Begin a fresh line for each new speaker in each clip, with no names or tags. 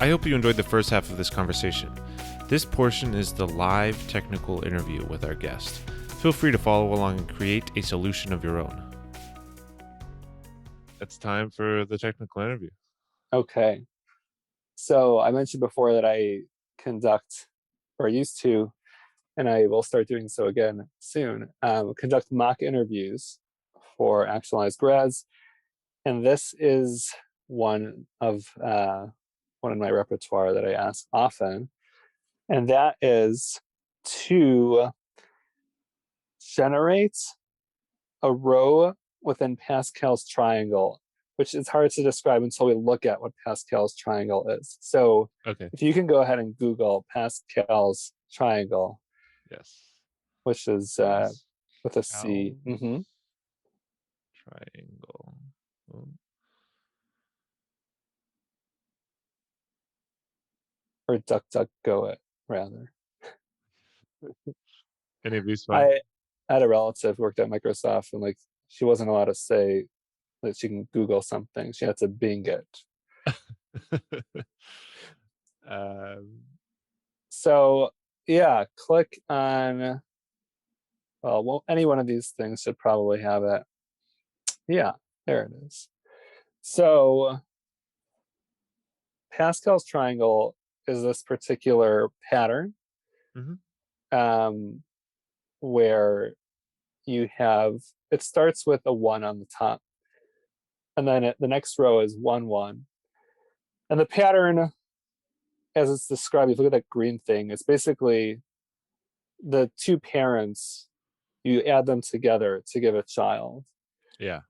I hope you enjoyed the first half of this conversation. This portion is the live technical interview with our guest. Feel free to follow along and create a solution of your own. It's time for the technical interview.
Okay. So I mentioned before that I conduct, or used to, and I will start doing so again soon, conduct mock interviews for Actualize grads. And this is one of my repertoire that I ask often. And that is to generate a row within Pascal's triangle, which is hard to describe until we look at what Pascal's triangle is. So if you can go ahead and Google Pascal's triangle.
Yes.
Which is with a C. Mm-hmm.
Triangle.
Or DuckDuckGo it, rather.
Any of these
I had a relative who worked at Microsoft, and she wasn't allowed to say that she can Google something. She had to Bing it. So yeah, click on. Well, any one of these things should probably have it. Yeah, there it is. So Pascal's triangle is this particular pattern, where you have, it starts with a 1 on the top, and then the next row is 1, 1. And the pattern, as it's described, if you look at that green thing, it's basically the two parents, you add them together to give a child.
Yeah.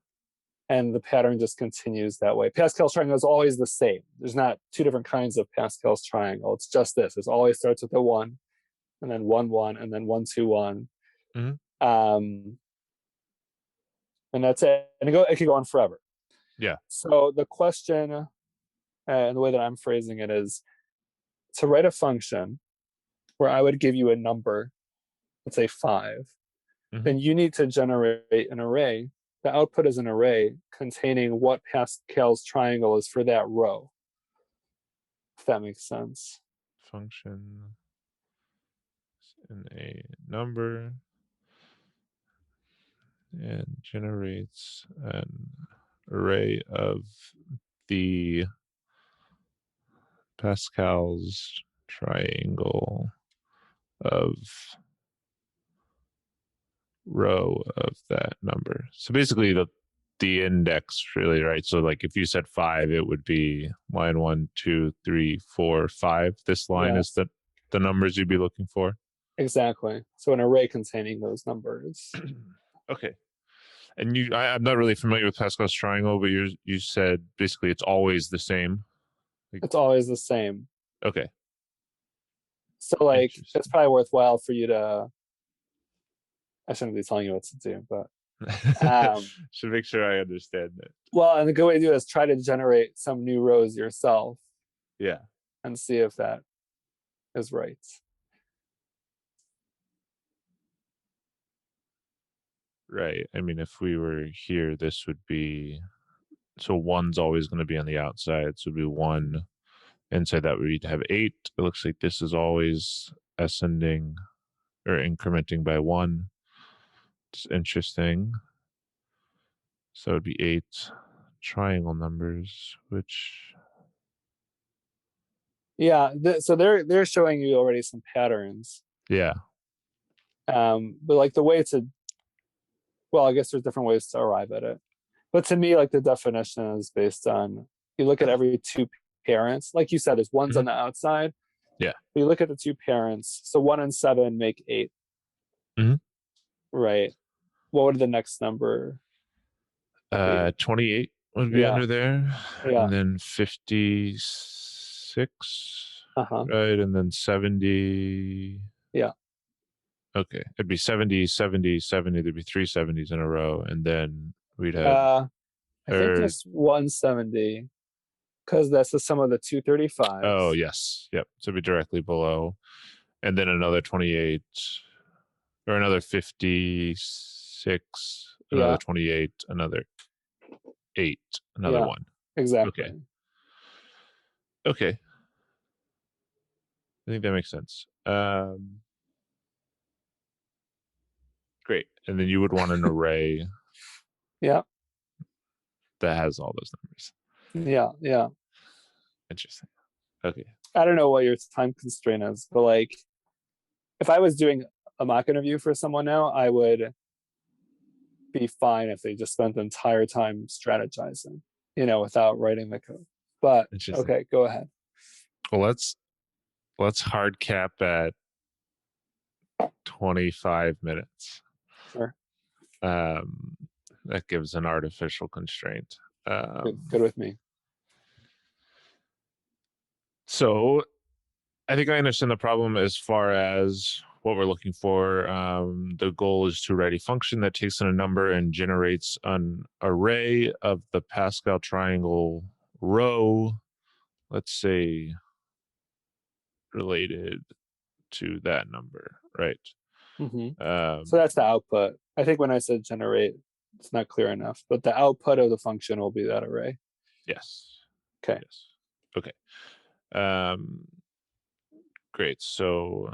And the pattern just continues that way. Pascal's triangle is always the same. There's not two different kinds of Pascal's triangle. It's just this. It always starts with a 1, and then 1, 1, and then 1, 2, 1. And that's it. And it can go on forever.
Yeah.
So the question, and the way that I'm phrasing it, is to write a function where I would give you a number, let's say 5, then you need to generate an array. The output is an array containing what Pascal's triangle is for that row. If that makes sense.
Function in a number and generates an array of the Pascal's triangle of row of that number. So basically the index, really, right? So if you said 5, it would be line 1, 2, 3, 4, 5. This line is the numbers you'd be looking for.
Exactly. So an array containing those numbers.
Okay. And I'm not really familiar with Pascal's triangle, but you said basically it's always the same.
It's always the same.
Okay.
So it's probably worthwhile for you to, I shouldn't be telling you what to do, but
should make sure I understand it.
Well, and the good way to do it is try to generate some new rows yourself.
Yeah.
And see if that is right.
Right. I mean, if we were here, this would be, so 1's always going to be on the outside. So it would be 1. Inside that we'd have 8. It looks like this is always ascending or incrementing by 1. It's interesting. So it'd be 8 triangle numbers, which.
Yeah. So they're showing you already some patterns.
Yeah.
But the way to, well, I guess there's different ways to arrive at it. But to me, the definition is based on, you look at every two parents. Like you said, there's 1's on the outside.
Yeah.
But you look at the two parents. So 1 and 7 make 8. Right. What would the next number?
28 would be under there.
Yeah.
And then 56. Right. And then 70.
Yeah.
Okay. It'd be 70, 70, 70. There'd be 3 70s in a row. And then we'd have.
I think there's 170, because that's the sum of the 235s.
Oh, yes. Yep. So it'd be directly below. And then another 28, or another 56, another 28, another 8, another 1.
Exactly.
Okay. think that makes sense. Great. And then you would want an array
Yeah,
that has all those numbers.
yeah.
Interesting. Okay.
I don't know what your time constraint is, but like if I was doing a mock interview for someone now, I would be fine if they just spent the entire time strategizing, without writing the code. But
Interesting.
okay, go ahead.
Well, let's hard cap at 25 minutes.
Sure.
Um, that gives an artificial constraint.
Good with me.
So I think I understand the problem as far as what we're looking for. The goal is to write a function that takes in a number and generates an array of the Pascal triangle row, let's say related to that number, right?
Hmm. So
Um,
that's the output. I think when I said generate, it's not clear enough, but the output of the function will be that array.
yes,
Okay.
yes. Okay. Um, great. So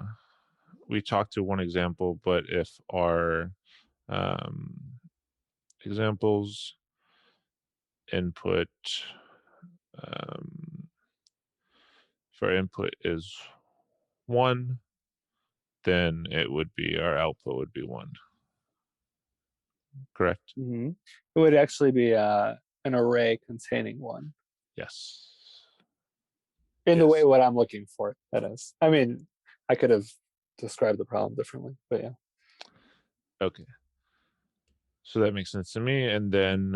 we talked to one example, but if our um, examples input um, if our input is 1, then it would be our output would be 1, correct?
Hmm. It would actually be an array containing one
Yes.
in the way
Yes.
what I'm looking for. That is. I mean, I could have described the problem differently, but yeah.
Okay. So that makes sense to me. And then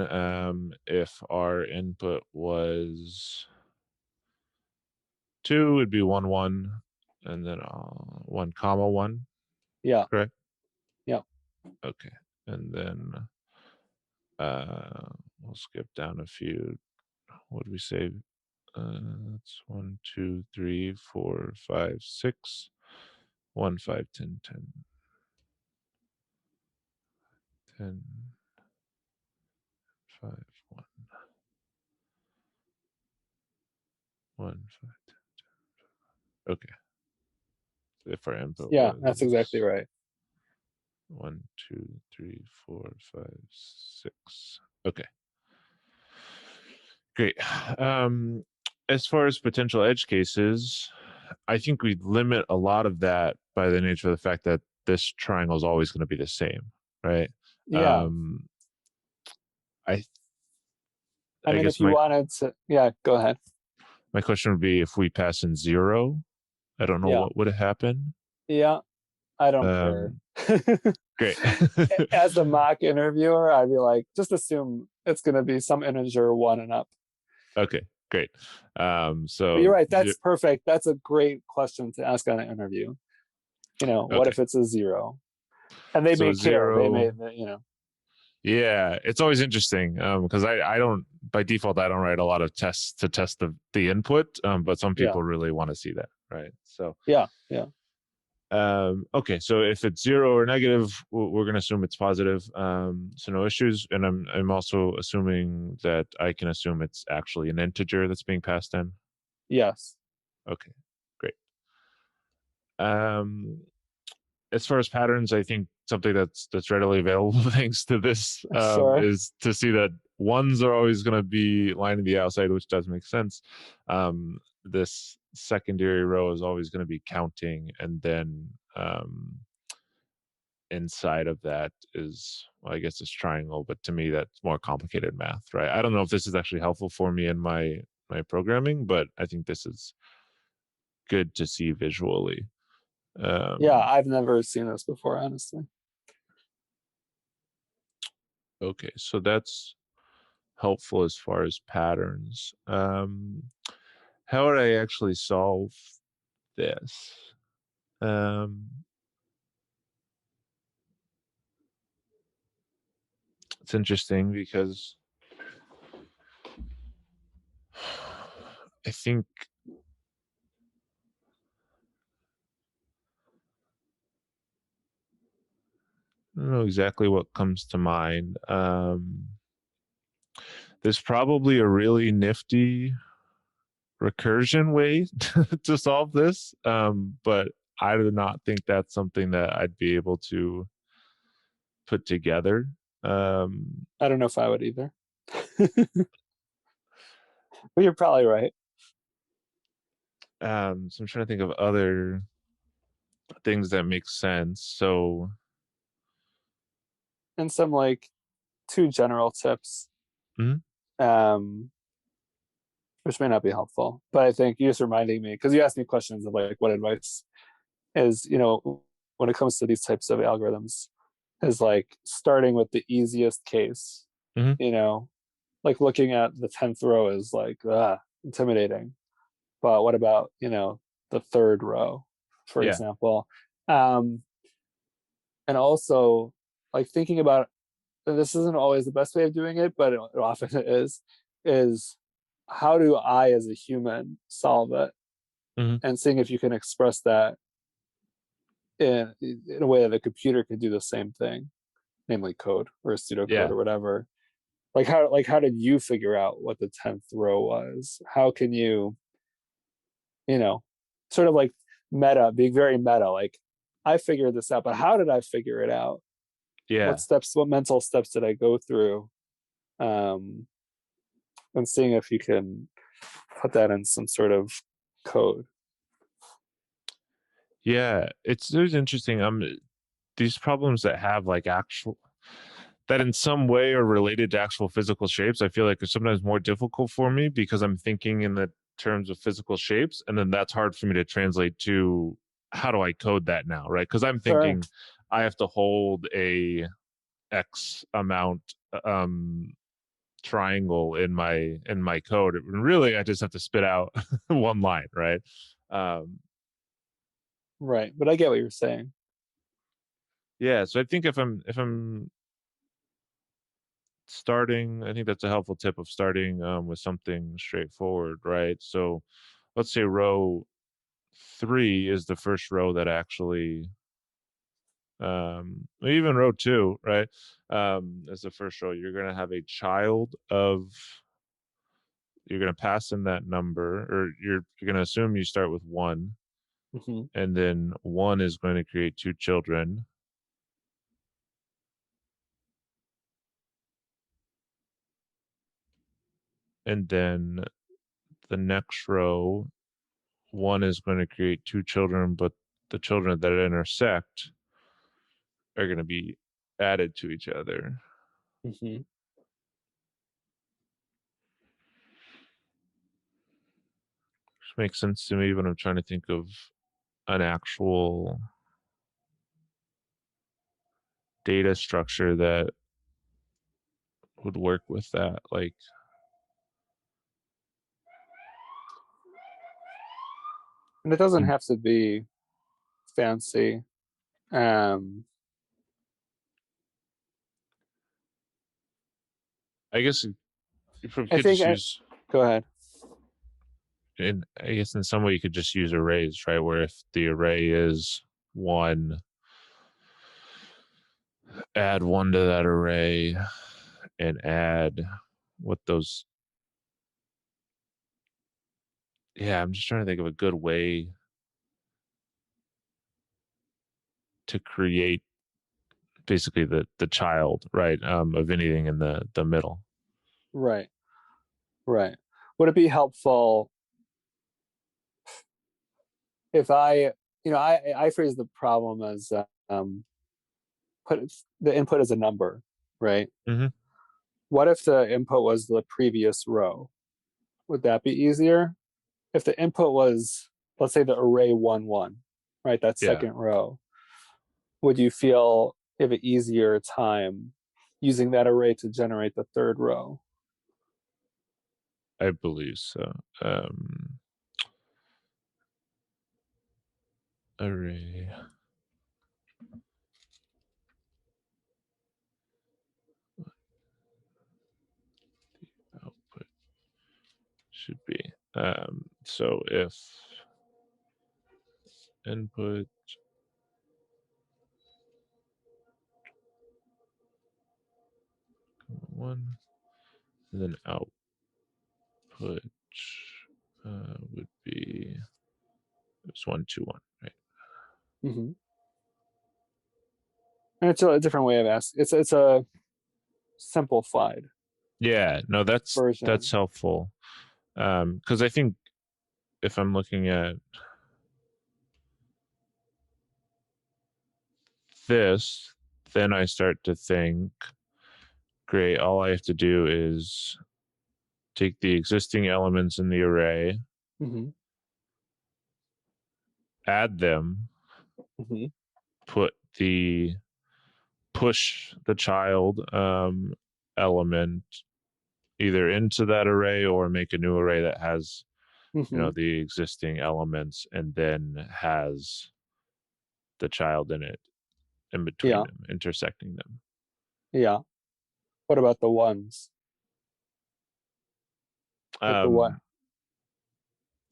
if our input was 2, it'd be 1 1, and then 1 comma 1,
Yeah.
correct?
Yeah.
Okay. And then we'll skip down a few. What do we say? That's 1, 2, 3, 4, 5, 6. 1, 5, 10, 10, 10, 5, 1, 1, 5, 10. Okay. If our input
Yeah, that's exactly
was
right.
1, 2, 3, 4, 5, 6. Okay. Great. Um, as far as potential edge cases, I think we limit a lot of that by the nature of the fact that this triangle is always going to be the same, right?
Yeah.
Um, I
I
I
mean,
guess
if you wanted to, yeah, go ahead.
my question would be if we pass in 0, I don't know
Yeah.
what would happen.
Yeah. I don't care.
Um, great.
As the mock interviewer, I'd be like, just assume it's going to be some integer one and up.
Okay, great.
But
So
you're right. That's perfect. That's a great question to ask on an interview. What
okay,
if it's a zero? And they
so
may care. They may,
0.
you know.
Yeah, it's always interesting because I don't by default I don't write a lot of tests to test the input, but some
Yeah.
people really want to see that, right? So
Yeah. Yeah.
okay, so if it's 0 or negative, we're going to assume it's positive, so no issues. And I'm also assuming that I can assume it's actually an integer that's being passed in.
Yes.
Okay, great. Um, as far as patterns, I think something that's readily available thanks to this
Sure.
is to see that ones are always going to be lining the outside, which does make sense. This secondary row is always going to be counting, and then inside of that is, well, I guess it's triangle, but to me that's more complicated math, right? I don't know if this is actually helpful for me in my programming, but I think this is good to see visually.
Yeah.
Um,
I've never seen this before, honestly.
okay, so that's helpful as far as patterns. How would I actually solve this? Um, it's interesting because I think I don't know exactly what comes to mind. There's probably a really nifty recursion way to solve this. But I do not think that's something that I'd be able to put together. Um,
I don't know if I would either. But you're probably right.
so I'm trying to think of other things that make sense. So,
And some like two general tips,
mhm,
um, which may not be helpful, but I think you're just reminding me because you asked me questions of like what advice is, when it comes to these types of algorithms, is like starting with the easiest case,
mhm,
you know, like looking at the 10th row is like intimidating. But what about, the third row, for
yeah,
example? Um, and also like thinking about, and this isn't always the best way of doing it, but it often is how do I as a human solve it?
mhm,
And seeing if you can express that in a way that a computer could do the same thing, namely code or pseudocode
yeah,
or whatever. Like how did you figure out what the 10th row was? How can you know, sort of like meta, being very meta, like I figured this out, but how did I figure it out?
yeah,
What mental steps did I go through? Um, and seeing if you can put that in some sort of code.
yeah. It's interesting. These problems that have like actual that in some way are related to actual physical shapes, I feel like are sometimes more difficult for me because I'm thinking in the terms of physical shapes, and then that's hard for me to translate to how do I code that now, right? Because I'm
Sure.
thinking I have to hold a X amount um triangle in my code. And really, I just have to spit out one line, right? Um,
Right. But I get what you're saying.
yeah, so I think if I'm starting, I think that's a helpful tip of starting with something straightforward, right? So let's say row three is the first row that actually, even row two, right? Is the first row. You're going to have a child of, you're going to pass in that number, or you're going to assume you start with one,
Hmm.
and then one is going to create two children. And then the next row, one is going to create two children, but the children that intersect are going to be added to each other.
Hmm.
Which makes sense to me when I'm trying to think of an actual data structure that would work with that. Like,
And it doesn't
mm,
have to be fancy. Um,
I guess you
I
could
think
just
I
use,
go ahead.
in, I guess in some way you could just use arrays, right? Where if the array is one, add one to that array and add what those, yeah, I'm just trying to think of a good way to create basically the child, right, of anything in the middle.
Right. Right. Would it be helpful if I phrase the problem as put the input as a number, right?
Hmm.
What if the input was the previous row? Would that be easier? If the input was, let's say, the array 1 1, right? That
Yeah,
second row, would you feel you have an easier time using that array to generate the third row?
I believe so. Array output should be, so if input one and then output would be it's 1, 2, 1, right?
Mm-hmm. And it's a different way of asking. It's a simplified
Yeah, no, that's
version.
helpful. Because I think if I'm looking at this, then I start to think, great, all I have to do is take the existing elements in the array,
Mm-hmm.
add them,
Mm-hmm.
put the push the child element either into that array or make a new array that has
Mm-hmm.
the existing elements and then has the child in it in between
Yeah.
them, intersecting them.
Yeah. What about the ones? Like the what?
um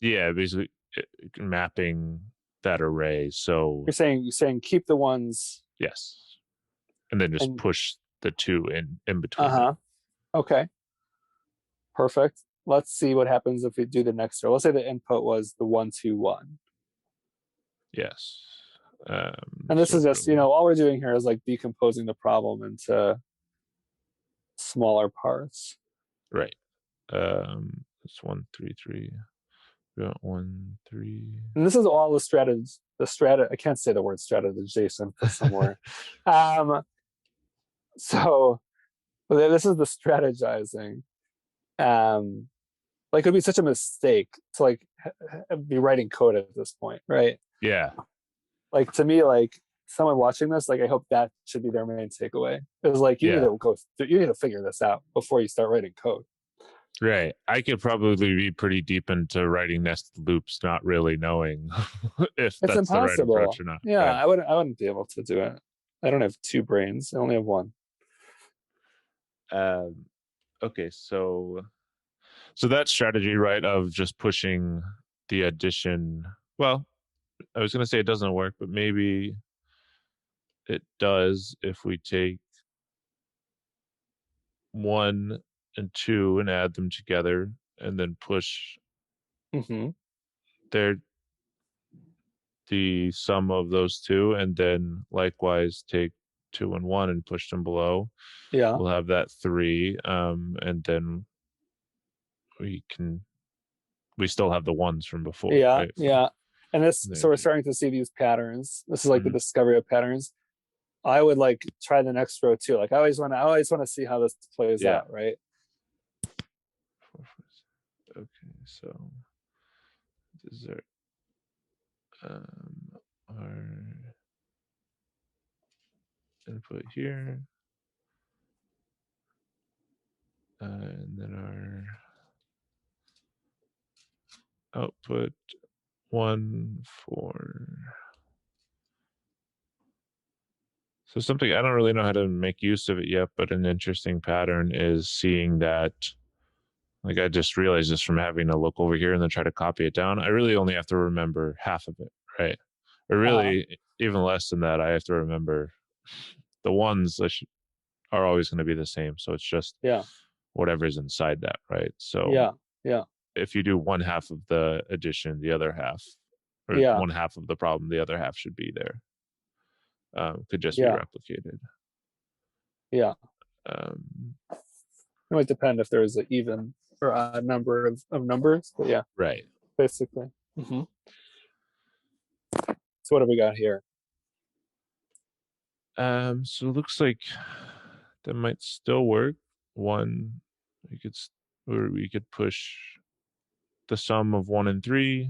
yeah, basically mapping that array. So
You're saying keep the ones
yes, and then just
and
push the two in between them.
uh-huh. Okay. Perfect. Let's see what happens if we do the next row. Let's say the input was the 1, 2, 1.
Yes.
And this
So
is just, all we're doing here is like decomposing the problem into smaller parts.
right. It's 1, 3, 3. We got 1, 3.
And this is all I can't say the word strategization, put somewhere. Um, so this is the strategizing. Um, like it would be such a mistake to like be writing code at this point, right?
Yeah.
Like to me, like someone watching this, like I hope that should be their main takeaway. Is like
Yeah.
you need to figure this out before you start writing code.
Right. I could probably be pretty deep into writing nested loops, not really knowing if
It's
that's the right approach
impossible.
or not.
Yeah,
Right.
I wouldn't be able to do it. I don't have two brains. I only have one.
Um, okay. So that strategy, right, of just pushing the addition. Well, I was going to say it doesn't work, but maybe it does if we take 1 and 2 and add them together and then push
Mm-hmm.
their the sum of those two, and then likewise take 2 and 1 and push them below.
Yeah,
We'll have that 3, and then we can we still have the ones from before,
yeah,
right?
yeah. And this,
There
so we're
too.
starting to see these patterns. This is like the
Mhm.
discovery of patterns. I would like try the next row too. Like I always want to see how this plays
Yeah.
out, right?
Okay, so dessert our input here, and then our output 1 4. So something I don't really know how to make use of it yet, but an interesting pattern is seeing that. Like I just realized this from having to look over here and then try to copy it down. I really only have to remember half of it, right? Or
Uh-huh.
really, even less than that. I have to remember the ones that are always going to be the same. So it's just
Yeah,
whatever's inside that, right? So
yeah, yeah,
if you do one half of the addition, the other half, or
yeah,
one half of the problem, the other half should be there. Could just be
yeah,
replicated.
yeah.
Um,
It might depend if there's an even or odd number of numbers, but yeah,
right.
basically. Hmm. So what have we got here?
So it looks like that might still work. One, we could, or we could push the sum of 1 and 3,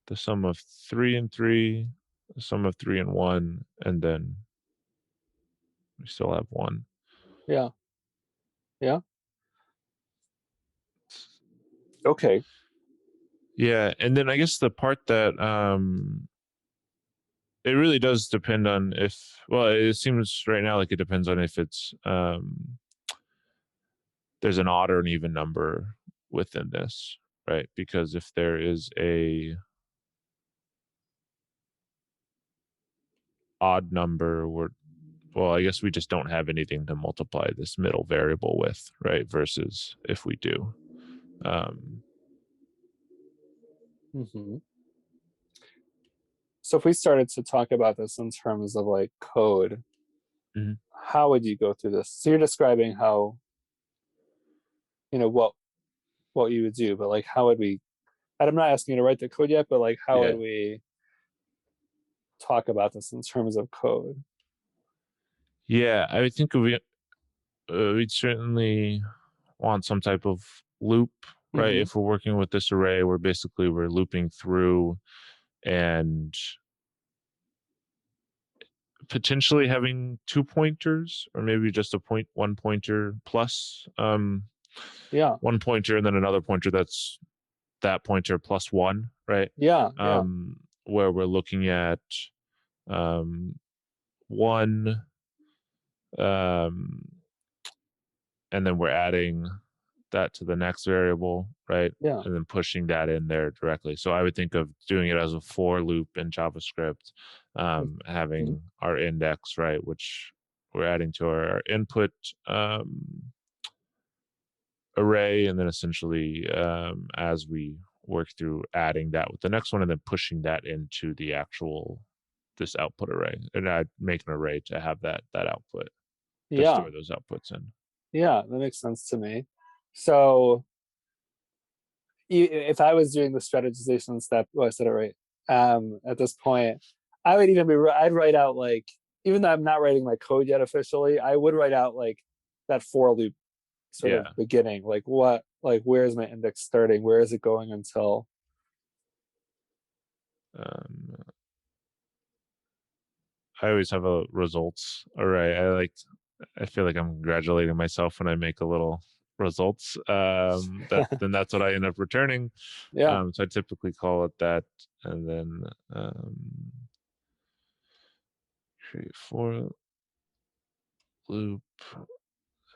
the sum of 3 and 3, the sum of 3 and 1, and then we still have one.
Yeah, yeah. Okay.
Yeah, and then I guess the part that it really does depend on if, well, it seems right now like it depends on if it's there's an odd or an even number within this, right? Because if there is a odd number, well, I guess we just don't have anything to multiply this middle variable with, right? Versus if we do. Um,
Hmm. So if we started to talk about this in terms of like code,
Mhm.
how would you go through this? So you're describing how, what you would do, but like how would we, I'm not asking you to write the code yet, but like how would
Yeah.
we talk about this in terms of code?
Yeah, I would think we'd certainly want some type of loop, right?
Hmm.
If we're working with this array, we're looping through and potentially having two pointers, or maybe just one pointer plus
Yeah,
one pointer, and then another pointer that's that pointer plus one, right?
yeah, yeah,
Where we're looking at um, one, um, and then we're adding that to the next variable, right?
yeah.
And then pushing that in there directly. So I would think of doing it as a for loop in JavaScript,
Mhm.
having our index, right, which we're adding to our input um, array, and then essentially as we work through adding that with the next one, and then pushing that into the actual this output array, and I'd make an array to have that output to
Yeah,
store those outputs in.
yeah, that makes sense to me. So if I was doing the strategization step, oh, I said it right. At this point, I would even be, I'd write out like, even though I'm not writing my code yet officially, I would write out like that for loop sort of
Yeah.
beginning, like where is my index starting? Where is it going until?
Um, I always have a results array. I feel like I'm congratulating myself when I make a little results. That's what I end up returning.
Yeah.
So I typically call it that, and then create for loop,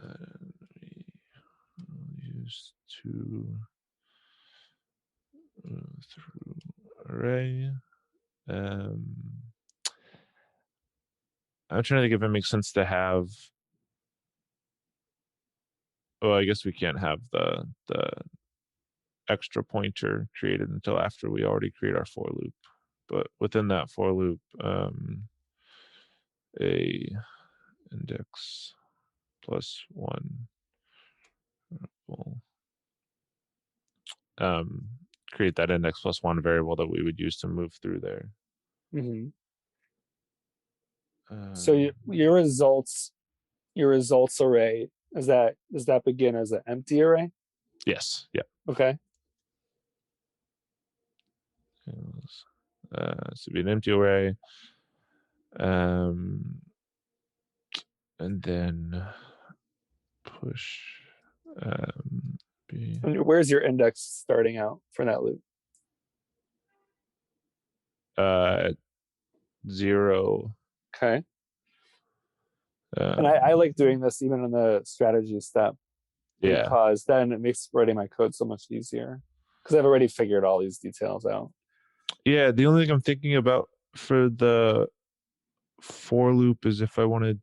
and we use to through array. Um, I'm trying to think if it makes sense to have. Oh, I guess we can't have the extra pointer created until after we already create our for loop. But within that for loop, a index plus one will um, create that index plus one variable that we would use to move through there.
Hmm. So
Um,
your results array, does that begin as an empty array?
yes, yeah.
Okay.
So be an empty array, um, and then push be
And where's your index starting out for that loop?
uh, zero.
Okay. And I
Um,
like doing this even in the strategy step
yeah,
because then it makes writing my code so much easier because I've already figured all these details out.
yeah. The only thing I'm thinking about for the for loop is if I would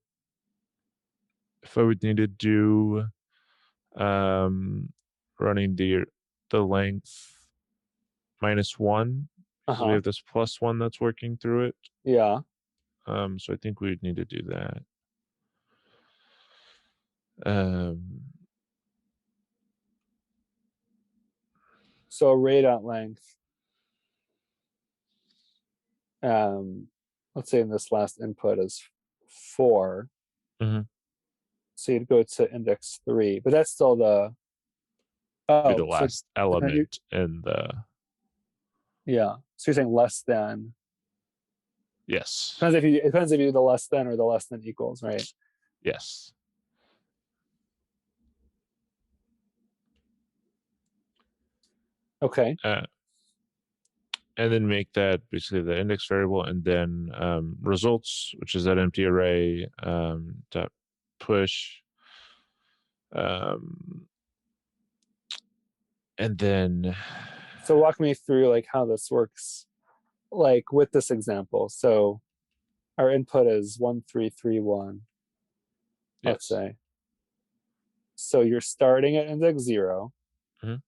need to do um, running the length minus one because we
Uh-huh.
have this plus one that's working through it.
Yeah.
So I think we'd need to do that. Um,
So array.length, um, let's say in this last input is 4.
mhm.
So you'd go to index 3, but that's still
Be the
so
last
you,
element in the
yeah. So you're saying less than,
yes,
it depends if you do the less than or the less than equals, right?
yes.
Okay.
Uh, and then make that basically the index variable, and then results, which is that empty array dot push, um, and then
So walk me through like how this works, like with this example. So our input is 1331, let's
yes,
say. So you're starting at index 0,
mhm.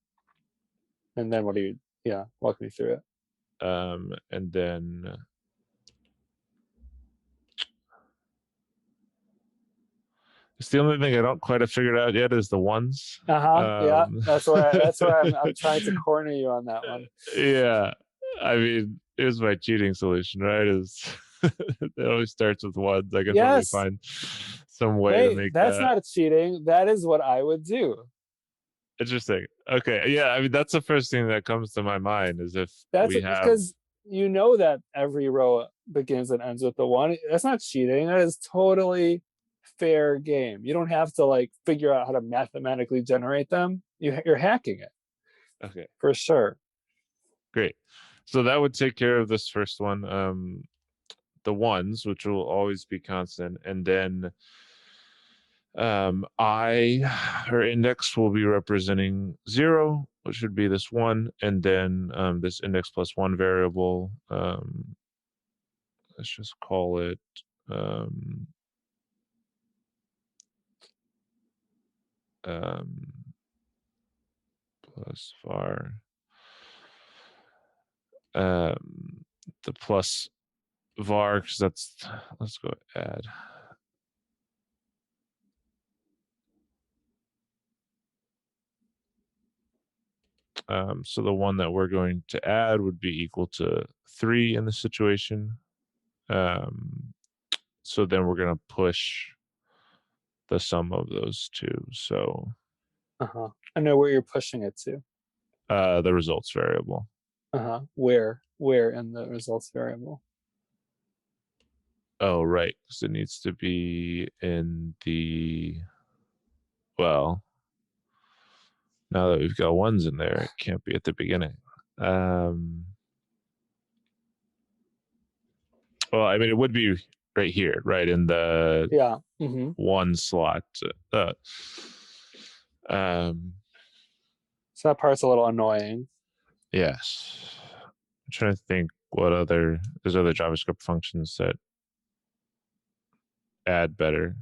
and then what do Yeah, walk me through it.
And then it's the only thing I don't quite have figured out yet is the ones.
Uh-huh. Yeah,
Um,
that's where I'm trying to corner you on that one.
yeah, I mean, here's my cheating solution, right? Is it always starts with ones. I could probably
Yes.
find some way to
Wait,
make
that's
that
not cheating. That is what I would do.
interesting. Okay, yeah, I mean that's the first thing that comes to my mind is if
That's
we have
because you know that every row begins and ends with the one. That's not cheating. That is totally fair game. You don't have to like figure out how to mathematically generate them. You're hacking it
okay,
for sure.
great. So that would take care of this first one. The ones, which will always be constant, and then I her index will be representing 0, which would be this one, and then this index plus 1 variable. Let's just call it um, um, plus var. Um, the plus var because that's let's go add. So the one that we're going to add would be equal to 3 in this situation. Um, so then we're going to push the sum of those two. So
Uh-huh. I know where you're pushing it to.
the results variable.
Uh-huh. Where in the results variable.
Oh, right. Because it needs to be in the, well, now that we've got ones in there, it can't be at the beginning. Um, well, I mean, it would be right here, right in the
Yeah. Mm-hmm.
one slot. Uh, um,
So that part's a little annoying.
yes. I'm trying to think what there's other JavaScript functions that add better.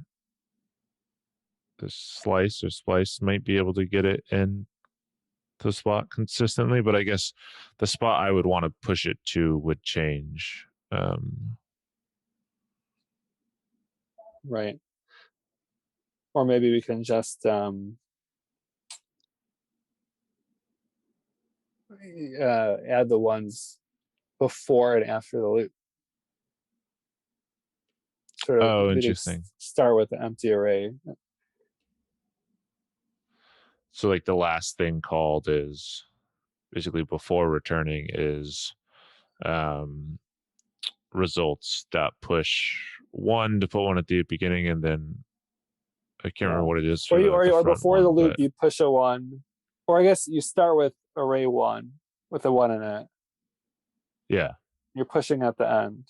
The slice or splice might be able to get it in the spot consistently, but I guess the spot I would want to push it to would change.
Right. Or maybe we can just add the ones before and after the loop. Sort of
Oh,
maybe
interesting.
start with the empty array.
So like the last thing called is basically before returning is um, results dot push one to put one at the beginning, and then I can't remember
Yeah.
what it is
Or
for
you
the
or
front
before the
one,
loop
but
you push a one. Or I guess you start with array one with a one in it.
yeah,
You're pushing at the end.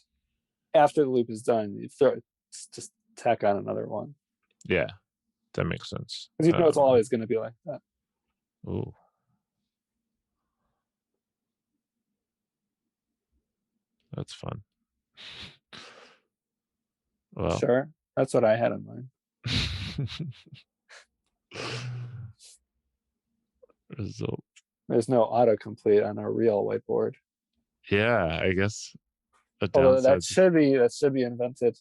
After the loop is done, you throw just tack on another one.
yeah, that makes sense.
Because you know it's always going to be like that.
Ooh, that's fun. Well,
Sure. That's what I had in mind.
result.
There's no autocomplete on a real whiteboard.
Yeah, I guess a
Although
downside.
that should be invented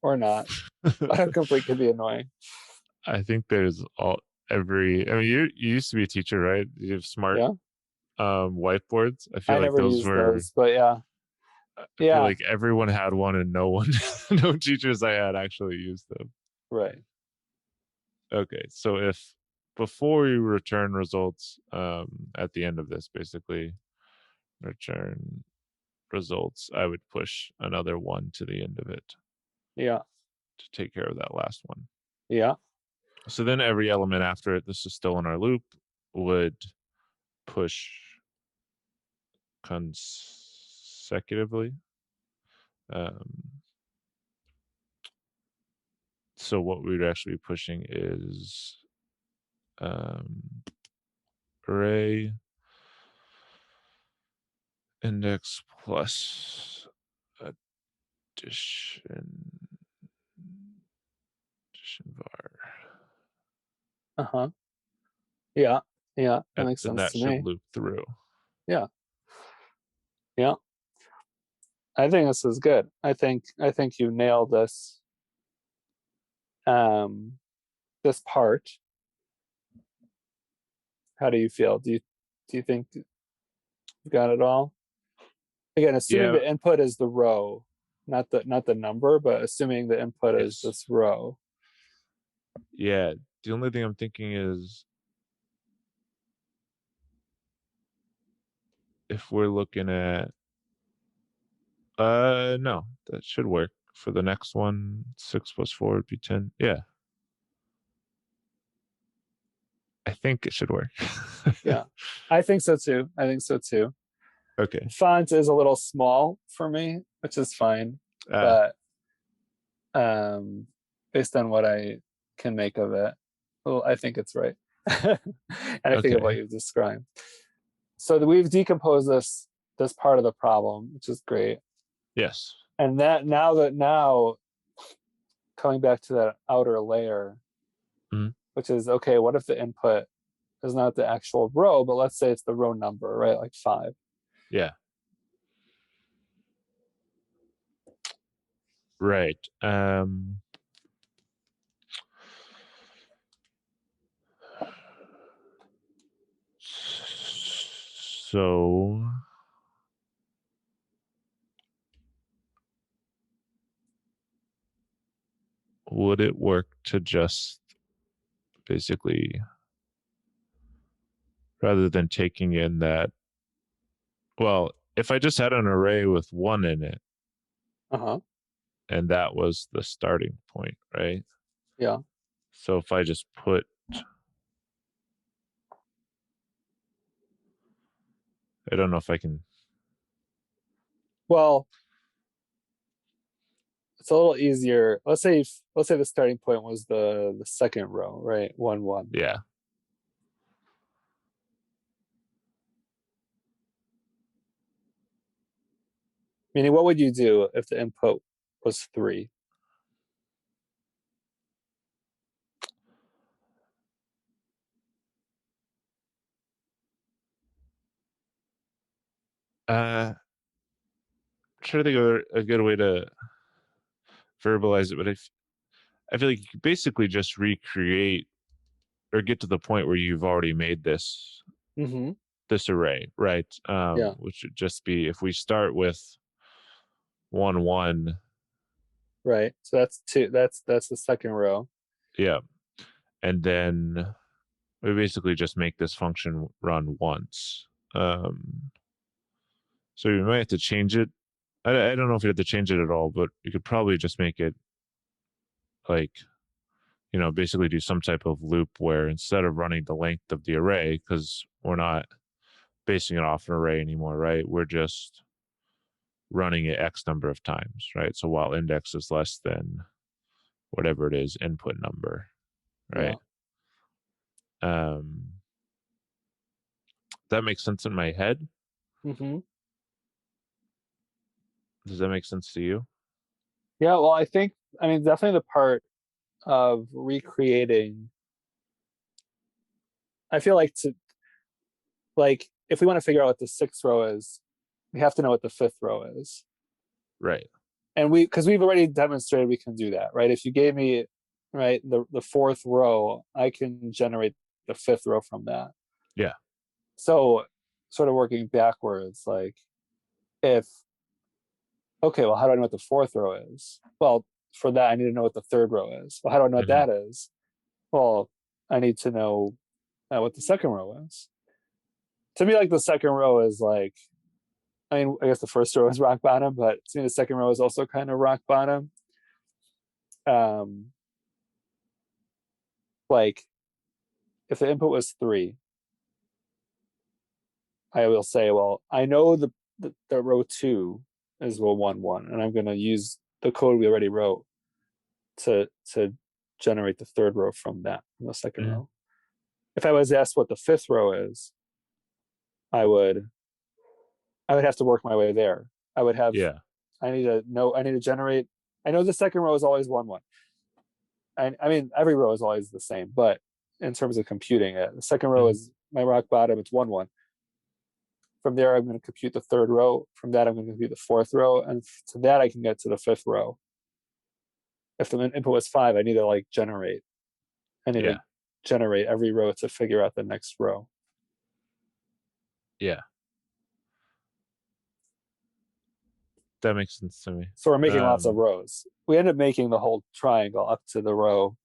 or not. Autocomplete could be annoying.
I think there's all every. I mean, you used to be a teacher, right? You have smart
Yeah.
whiteboards. I feel
I
like
never
those
used
were.
those, but yeah.
I feel
Yeah.
like everyone had one, and no one, no teachers I had actually used them.
Right.
Okay, so if before you return results, at the end of this, basically return results, I would push another one to the end of it
Yeah.
to take care of that last one.
Yeah.
So then every element after it, this is still in our loop, would push consecutively. Um, so what we'd actually be pushing is array index plus addition addition var,
Uh-huh. Yeah. Yeah. That makes
and
sense
that
to
should
me.
loop through.
Yeah. Yeah. I think this is good. I think you nailed um this part. How do you feel? Do you think you got it all? Again, assuming
Yeah.
the input is the row, not the number, but assuming the input is
Yes.
this row.
Yeah. The only thing I'm thinking is if we're looking at no, that should work. For the next one, 6 plus 4 would be 10. Yeah. I think it should work.
Yeah. I think so too. I think so too.
Okay.
Font is a little small for me, which is fine.
Ah,
But based on what I can make of it, well, I think it's right. And I think of what
okay.
you've described. So we've decomposed this part of the problem, which is great.
Yes.
And now coming back to that outer layer,
Mhm.
which is okay, what if the input is not the actual row, but let's say it's the row number, right? Like 5.
Yeah. Right. So would it work to just basically, rather than taking in that, well, if I just had an array with 1 in it
Uh-huh.
and that was the starting point, right?
Yeah.
So if I just put, I don't know if I can,
Well, it's a little easier. Let's say the starting point was the second row, right? 1 1.
yeah.
Meaning what would you do if the input was 3?
I'm trying to think of a good way to verbalize it, but I feel like you could basically just recreate or get to the point where you've already made
Mm-hmm.
this array, right?
Yeah.
Which would just be if we start with 1 1,
Right. So that's two. That's the second row.
yeah, and then we basically just make this function run once. So we might have to change it. I don't know if we have to change it at all, but we could probably just make it like, basically do some type of loop where instead of running the length of the array, because we're not basing it off an array anymore, right? We're just running it X number of times, right? So while index is less than whatever it is, input number,
Yeah.
right? Um, that makes sense in my head.
Mm-hmm.
Does that make sense to you?
Yeah. Well, I mean, definitely the part of recreating. I feel like if we want to figure out what the sixth row is, we have to know what the fifth row is.
Right.
And because we've already demonstrated we can do that, right? If you gave me right the fourth row, I can generate the fifth row from that.
Yeah.
So sort of working backwards, like if okay, well, how do I know what the fourth row is? Well, for that I need to know what the third row is. Well, how do I know what
Hmm.
that is? Well, I need to know what the second row is. To me, like the second row is like, I mean, I guess the first row is rock bottom, but to me the second row is also kind of rock bottom. Um, like if the input was 3, I will say, well, I know the row 2 is row 1 1, and I'm going to use the code we already wrote to generate the third row from that, from the second
Hmm.
row. If I was asked what the fifth row is, I would I would have to work my way there. I would have
Yeah.
I need to generate. I know the second row is always 1 1. I mean every row is always the same, but in terms of computing it, the second row
Hmm.
is my rock bottom. It's 1 1. From there, I'm going to compute the third row. From that, I'm going to compute the fourth row. And to that, I can get to the fifth row. If the input was 5, I need to like generate. I need to
Yeah.
generate every row to figure out the next row.
Yeah. That makes sense to me.
So we're making lots of rows. We end up making the whole triangle up to the row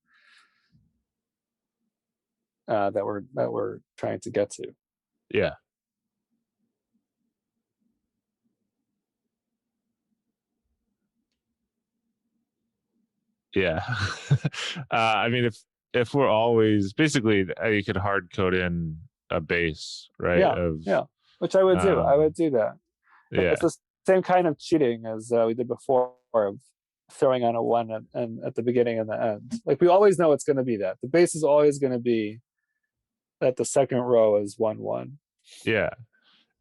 that we're trying to get to.
Yeah. Yeah. I mean, if we're always basically, you could hard code in a base, right?
Yeah,
Of
yeah. Which I would do. I would do that. It's
yeah,
the same kind of cheating as we did before of throwing on a one and at the beginning and the end. Like we always know it's going to be that. The base is always going to be that the second row is 1 1.
yeah.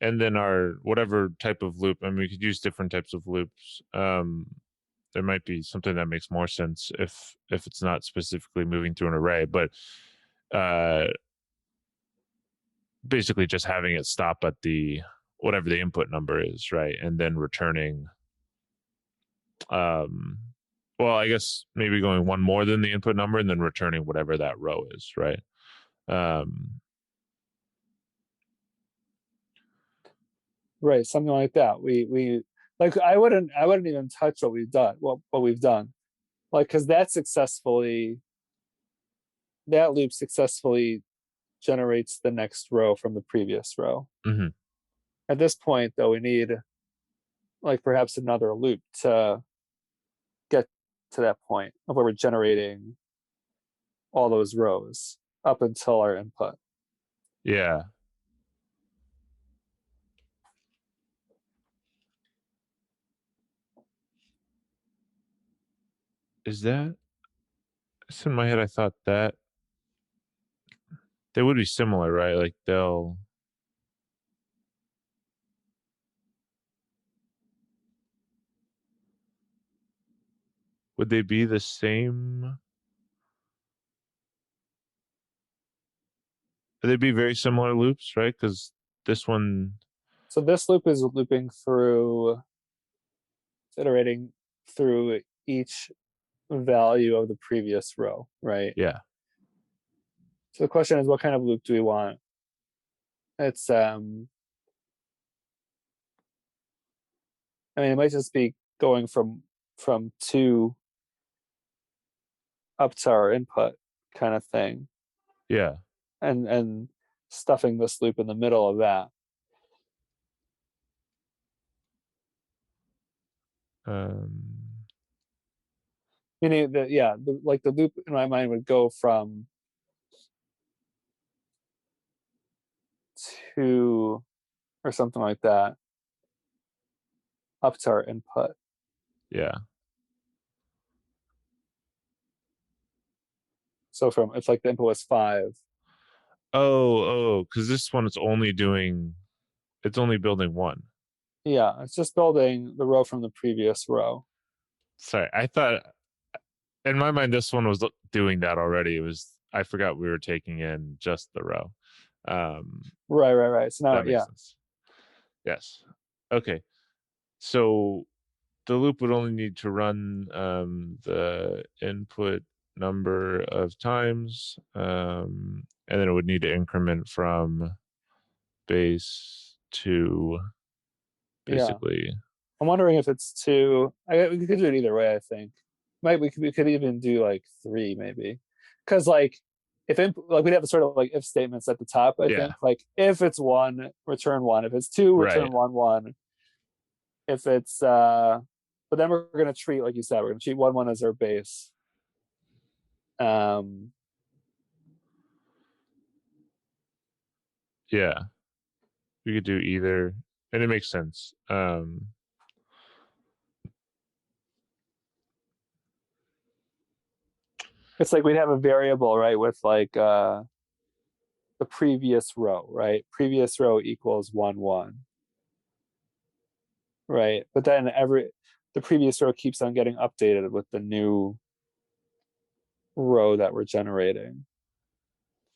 And then our whatever type of loop, I mean, we could use different types of loops. There might be something that makes more sense if it's not specifically moving through an array, but uh, basically just having it stop at the whatever the input number is, right, and then returning. Um, well, I guess maybe going one more than the input number and then returning whatever that row is, right? Um,
Right, something like that. We like I wouldn't even touch what we've done. What we've done. Like cuz that loop successfully generates the next row from the previous row.
mhm.
At this point though we need like perhaps another loop to get to that point of where we're generating all those rows up until our input.
Yeah. Is that it's in my head? I thought that they would be similar, right? Like they'll would they be the same? Would they be very similar loops, right? Because this one,
So this loop is looping through, iterating through each value of the previous row, right?
yeah,
So the question is, what kind of loop do we want? It's I mean, it might just be going from two up to our input kind of thing,
yeah.
and stuffing this loop in the middle of that.
Um,
Meaning that yeah, like the loop in my mind would go from two or something like that up to our input.
yeah.
So from if like the input was 5,
Because this one is only doing, it's only building one.
yeah, it's just building the row from the previous row.
Sorry, I thought in my mind this one was doing that already. It was I forgot we were taking in just the row. Um,
Right, right, right. So now,
that makes
yeah,
sense. Yes. Okay. So the loop would only need to run the input number of times, and then it would need to increment from base to
yeah.
basically,
I'm wondering if it's two. We could do it either way. I think. Might we could even do like 3 maybe, because like if like we'd have the sort of like if statements at the top. I
yeah,
think like if it's 1, return 1. If it's 2, return
right,
1 1. If it's but then we're gonna treat like you said, we're gonna treat 1 1 as our base. Um,
yeah. We could do either, and it makes sense.
it's like we'd have a variable right with like the previous row, right? Previous row equals 1 1, right? But then the previous row keeps on getting updated with the new row that we're generating.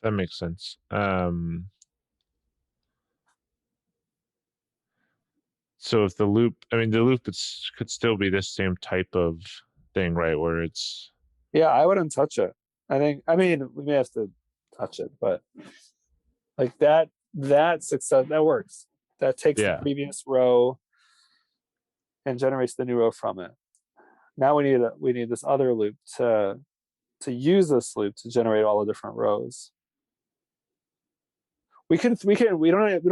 That makes sense. So if the loop, I mean, the loop could still be this same type of thing, right? Where it's,
Yeah, I wouldn't touch it. I mean, we may have to touch it, but like that success, that works. That takes the
yeah.
previous row and generates the new row from it. Now we need this other loop to use this loop to generate all the different rows. We don't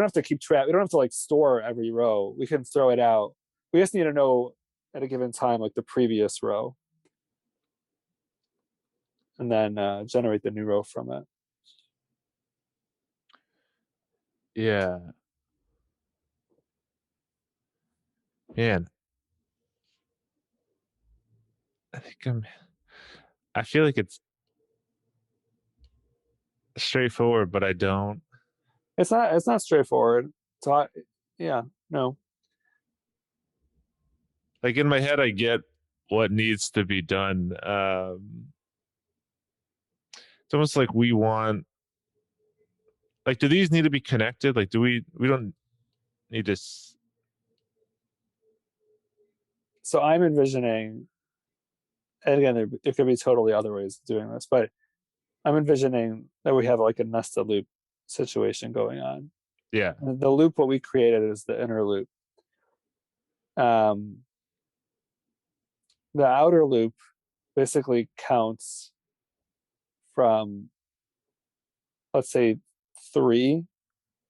have to keep track. We don't have to like store every row. We can throw it out. We just need to know at a given time like the previous row, and then generate the new row from it.
Yeah. Man, I think I feel like it's straightforward, but I don't.
It's not straightforward. So yeah, no.
Like in my head, I get what needs to be done. It's almost like we want, like, do these need to be connected? Like, we don't need to,
So I'm envisioning, and again, there could be totally other ways of doing this, but I'm envisioning that we have like a nested loop situation going on.
yeah.
And the loop, what we created is the inner loop. Um, the outer loop basically counts from, let's say, 3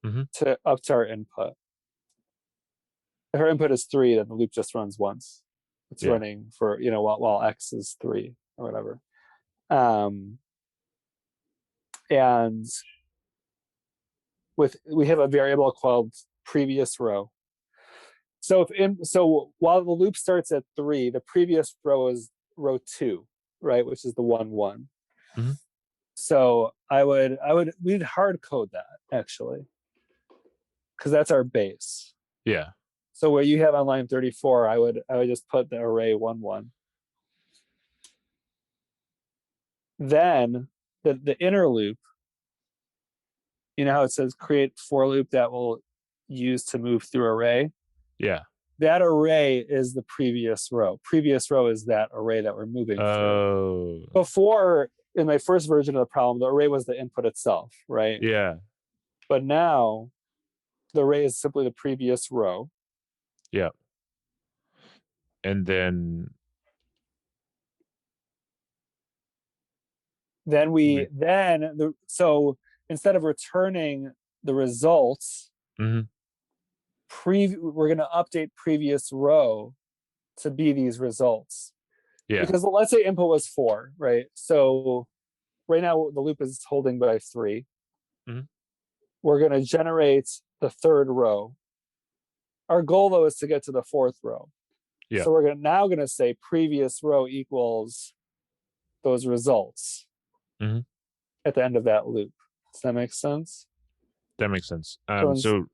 Hmm.
to up to our input. If our input is 3, then the loop just runs once. It's
Yeah.
running for, while x is 3 or whatever. Um, and we have a variable called previous row. So while the loop starts at 3, the previous row is row 2, right, which is the 1 1.
Hmm.
So we'd hard code that actually, because that's our base.
Yeah.
So where you have on line 34, I would just put the array 1 1. Then the inner loop, how it says create for loop that will use to move through array.
Yeah.
That array is the previous row. Previous row is that array that we're moving through.
Oh,
Before, in my first version of the problem, the array was the input itself, right?
yeah.
But now the array is simply the previous row.
Yeah. And then
So instead of returning the results,
mhm,
we're going to update previous row to be these results.
yeah.
Because let's say input was 4, right? So right now the loop is holding by 3.
Mhm,
We're going to generate the third row. Our goal though is to get to the fourth row.
yeah.
So we're now going to say previous row equals those results
Hmm.
at the end of that loop. Does that make sense?
That makes sense.
So
So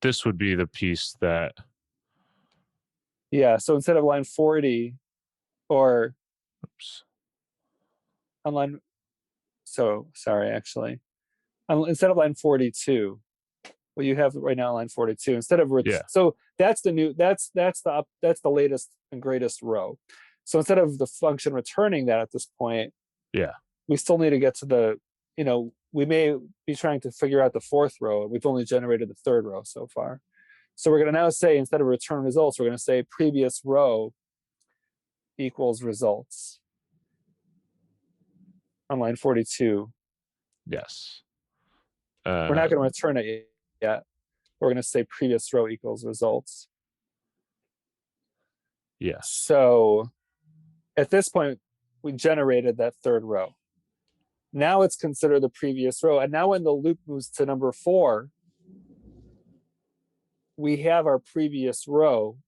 this would be the piece that,
yeah, so instead of line 40 or
oops,
on line, so sorry, actually, instead of line 42, what you have right now line 42, instead of
yeah,
so that's the new that's the latest and greatest row. So instead of the function returning that at this point,
yeah.
we still need to get to we may be trying to figure out the fourth row. We've only generated the third row so far. So we're going to now say, instead of return results, we're going to say previous row equals results on line 42.
Yes.
We're not going to
Um,
return it yet. We're going to say previous row equals results.
yes.
So at this point, we generated that third row. Now it's considered the previous row. And now when the loop moves to number 4, we have our previous row,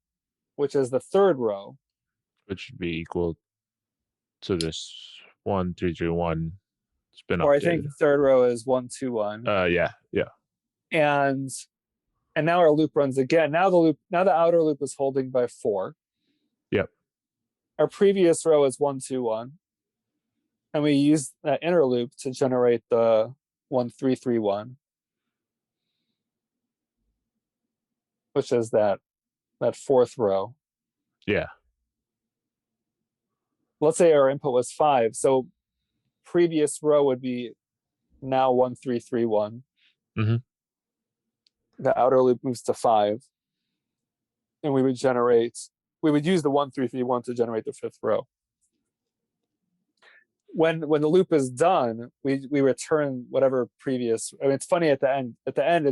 which is the third row.
Which should be equal to this 1 3 3 1. It's been
Or I think
updated.
the third row is 1 2 1.
Yeah, yeah.
And now our loop runs again. Now the outer loop is holding by 4.
Yep.
Our previous row is 1 2 1. And we use that inner loop to generate the 1 3 3 1, which is that that fourth row.
Yeah.
Let's say our input was 5. So previous row would be now 1331.
Mm-hmm.
The outer loop moves to 5. And we would use the 1331 to generate the fifth row. When the loop is done, we return whatever previous. I mean, it's funny at the end. At the end,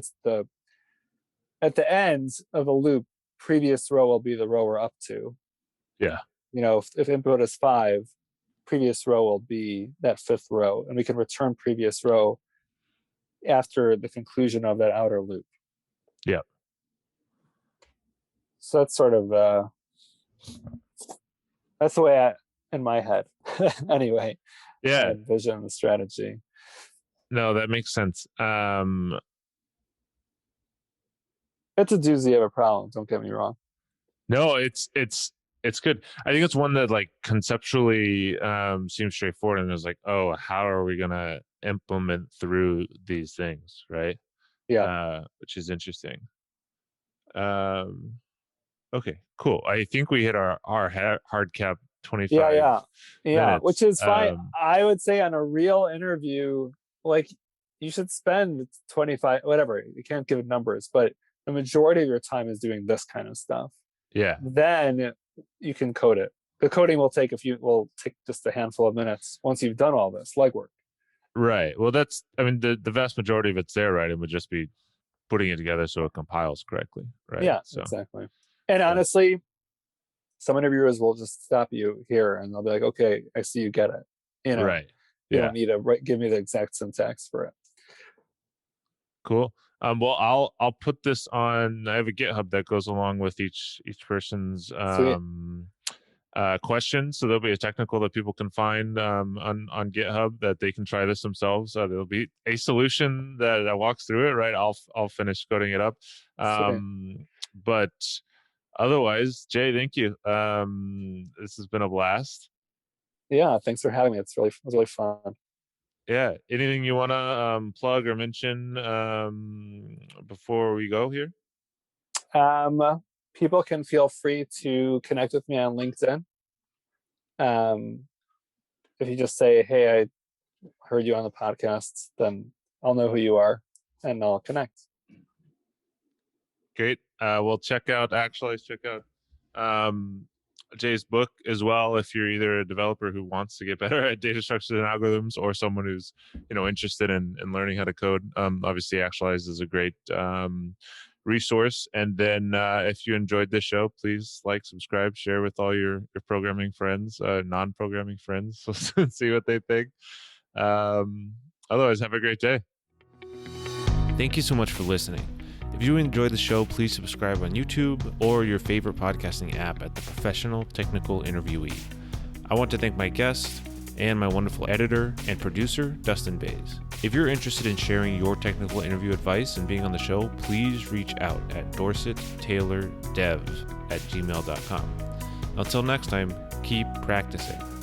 at the end of the loop, previous row will be the row we're up to.
Yeah.
If input is 5, previous row will be that fifth row, and we can return previous row after the conclusion of that outer loop.
Yeah.
So that's sort of that's the way in my head, anyway.
Yeah.
I envision the strategy.
No, that makes sense.
It's a doozy of a problem. Don't get me wrong.
No, it's good. I think it's one that like conceptually seems straightforward, and is like, oh, how are we gonna implement through these things, right?
Yeah.
Which is interesting. Okay, cool. I think we hit our hard cap 25
yeah, which
minutes.
is fine. I would say on a real interview, like, you should spend 25, whatever. You can't give numbers, but the majority of your time is doing this kind of stuff.
Yeah.
Then you can code it. The coding will take just a handful of minutes once you've done all this legwork.
Right. Well, the vast majority of it's there, right? It would just be putting it together so it compiles correctly, right?
Yeah,
so
exactly. And honestly, some interviewers will just stop you here and they'll be like, okay, I see you get it.
Right.
You don't need to give me the exact syntax for it.
Cool. Well, I'll put this on. I have a GitHub that goes along with each person's question, so there'll be a technical that people can find on GitHub that they can try this themselves. There'll be a solution that walks through it. Right. I'll finish coding it up. But otherwise, Jay, thank you. This has been a blast.
Yeah, thanks for having me. It was really fun.
Yeah. Anything you want to plug or mention before we go here?
People can feel free to connect with me on LinkedIn. If you just say, hey, I heard you on the podcast, then I'll know who you are and I'll connect.
Great. We'll check out Actualize. Check out Jay's book as well if you're either a developer who wants to get better at data structures and algorithms, or someone who's interested in learning how to code. Obviously, Actualize is a great resource. And then if you enjoyed this show, please like, subscribe, share with all your programming friends, non-programming friends, so see what they think. Otherwise, have a great day. Thank you so much for listening. If you enjoyed the show, please subscribe on YouTube or your favorite podcasting app at The Professional Technical Interviewee. I want to thank my guest and my wonderful editor and producer, Dustin Bays. If you're interested in sharing your technical interview advice and being on the show, please reach out at dorsetttaylordev@gmail.com. Until next time, keep practicing.